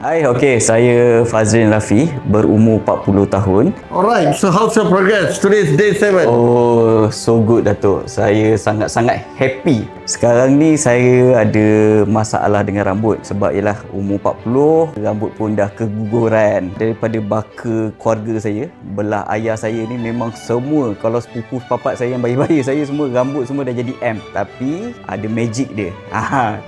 Hai, okey, saya Fazrin Rafi, berumur 40 tahun. Alright, so how's your progress? Today is day 7. Oh, so good Datuk. Saya sangat-sangat happy. Sekarang ni saya ada masalah dengan rambut sebab ialah umur 40, rambut pun dah keguguran. Daripada baka keluarga saya, belah ayah saya ni memang semua, kalau sepupu papat saya yang bayi-bayi saya semua rambut semua dah jadi M. Tapi ada magic dia.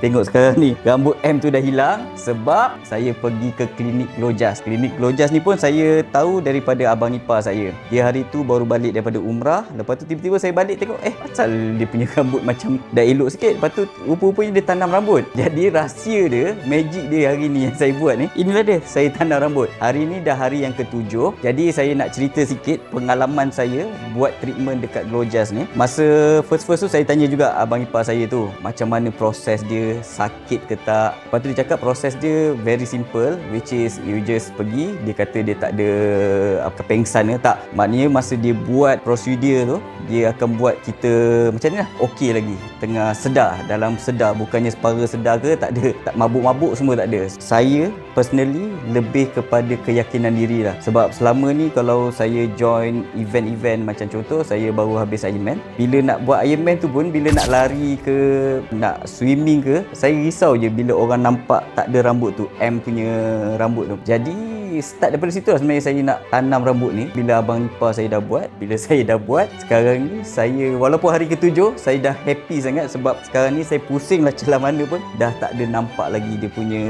Tengok sekarang ni, rambut M tu dah hilang sebab saya pergi ke klinik Glojas. Klinik Glojas ni pun saya tahu daripada abang ipar saya. Dia hari tu baru balik daripada umrah. Lepas tu tiba-tiba saya balik tengok, asal dia punya rambut macam dah elok sikit. Lepas tu rupa-rupanya dia tanam rambut. Jadi rahsia dia, magic dia hari ni yang saya buat ni, inilah dia, saya tanam rambut. Hari ni dah hari yang ke-7. Jadi saya nak cerita sikit pengalaman saya buat treatment dekat Glojas ni. Masa first tu saya tanya juga abang ipar saya tu, macam mana proses dia, sakit ke tak. Lepas tu dia cakap proses dia very simple, which is you just pergi, dia kata dia tak ada pengsan ke tak. Maknanya masa dia buat prosedur tu, dia akan buat kita macam ni lah, okey lagi, tengah sedar, dalam sedar, bukannya separa sedar ke, tak ada, tak mabuk-mabuk semua, tak ada. Saya personally lebih kepada keyakinan diri lah. Sebab selama ni kalau saya join event-event, macam contoh saya baru habis Ironman, bila nak buat Ironman tu pun, bila nak lari ke, nak swimming ke, saya risau je bila orang nampak tak ada rambut tu, M punya rambut tu. Jadi start daripada situ lah sebenarnya saya nak tanam rambut ni. Bila abang ipar saya dah buat, bila saya dah buat, sekarang ni saya, walaupun hari ke-7 saya dah happy sangat sebab sekarang ni saya pusing lah celah mana pun dah tak ada nampak lagi dia punya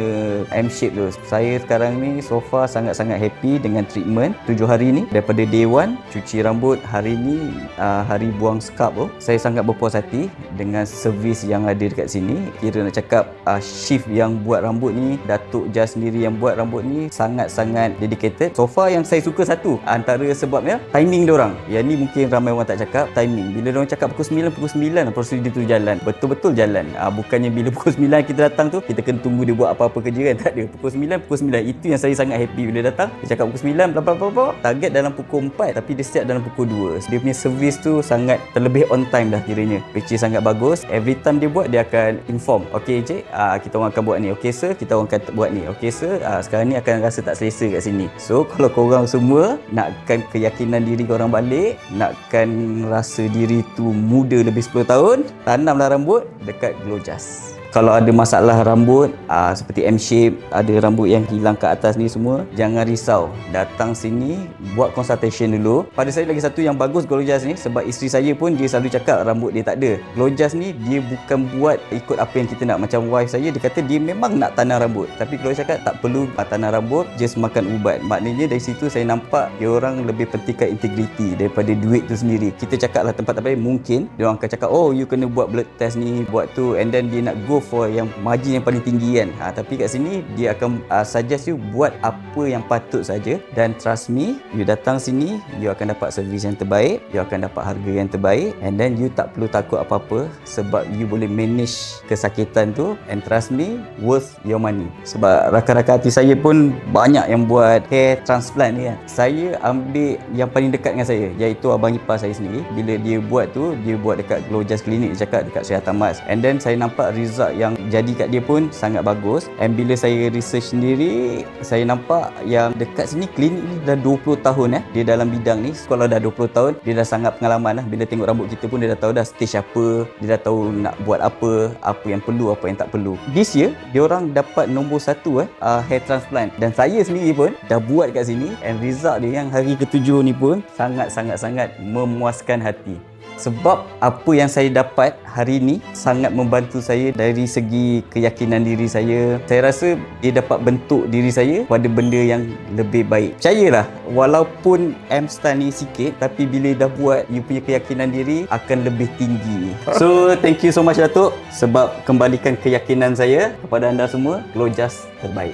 M shape tu. Saya sekarang ni so far sangat-sangat happy dengan treatment 7 hari ni. Daripada day 1 cuci rambut, hari ni hari buang scalp tu, saya sangat berpuas hati dengan servis yang ada dekat sini. Kira nak cakap shift yang buat rambut ni, Datuk Jas sendiri yang buat rambut ni sangat-sangat dedicated. So far yang saya suka satu antara sebabnya timing diorang. Yang ni mungkin ramai orang tak cakap, timing. Bila diorang cakap pukul 9 prosedur tu jalan, betul-betul jalan. Bukannya bila pukul 9 kita datang tu kita kena tunggu dia buat apa-apa kerja kan, tak ada. Pukul 9 itu yang saya sangat happy. Bila datang dia cakap pukul 9 bla bla bla, target dalam pukul 4 tapi dia siap dalam pukul 2. Dia punya servis tu sangat terlebih on time dah kiranya, which is sangat bagus. Every time dia buat dia akan inform, okey encik, kita orang akan buat ni, okey sir, kita orang akan buat ni, okey sir, sekarang ni akan rasa tak selesa kat sini. So kalau korang semua nakkan keyakinan diri korang balik, nakkan rasa diri tu muda lebih 10 tahun, tanamlah rambut dekat Glojas. Kalau ada masalah rambut seperti M shape, ada rambut yang hilang kat atas ni semua, jangan risau, datang sini buat consultation dulu. Pada saya lagi satu yang bagus Glojas ni, sebab isteri saya pun dia selalu cakap rambut dia tak ada. Glojas ni dia bukan buat ikut apa yang kita nak. Macam wife saya, dia kata dia memang nak tanam rambut, tapi Glojas cakap tak perlu tanam rambut, just makan ubat. Maknanya dari situ saya nampak dia orang lebih pentingkan integriti daripada duit tu sendiri. Kita cakap lah tempat lain, mungkin dia orang akan cakap, oh you kena buat blood test ni, buat tu, and then dia nak go for yang margin yang paling tinggi kan. Tapi kat sini dia akan suggest you buat apa yang patut saja, dan trust me, you datang sini you akan dapat servis yang terbaik, you akan dapat harga yang terbaik, and then you tak perlu takut apa-apa sebab you boleh manage kesakitan tu, and trust me, worth your money. Sebab rakan-rakan hati saya pun banyak yang buat hair transplant ni kan. Saya ambil yang paling dekat dengan saya, iaitu abang ipar saya sendiri. Bila dia buat tu, dia buat dekat Glojas Clinic, dia cakap dekat Syariah Tamas, and then saya nampak result yang jadi kat dia pun sangat bagus. And bila saya research sendiri, saya nampak yang dekat sini klinik ni dah 20 tahun dia dalam bidang ni. Kalau dah 20 tahun, dia dah sangat pengalaman lah. Bila tengok rambut kita pun dia dah tahu dah stage apa, dia dah tahu nak buat apa yang perlu, apa yang tak perlu. This year dia orang dapat nombor 1 hair transplant, dan saya sendiri pun dah buat kat sini, and result dia yang hari ke-7 ni pun sangat memuaskan hati. Sebab apa yang saya dapat hari ni sangat membantu saya dari segi keyakinan diri saya. Saya rasa dia dapat bentuk diri saya pada benda yang lebih baik. Percayalah, walaupun M-Star ni sikit, tapi bila dah buat, you punya keyakinan diri akan lebih tinggi. So thank you so much Datuk sebab kembalikan keyakinan saya kepada anda semua. Glojas terbaik.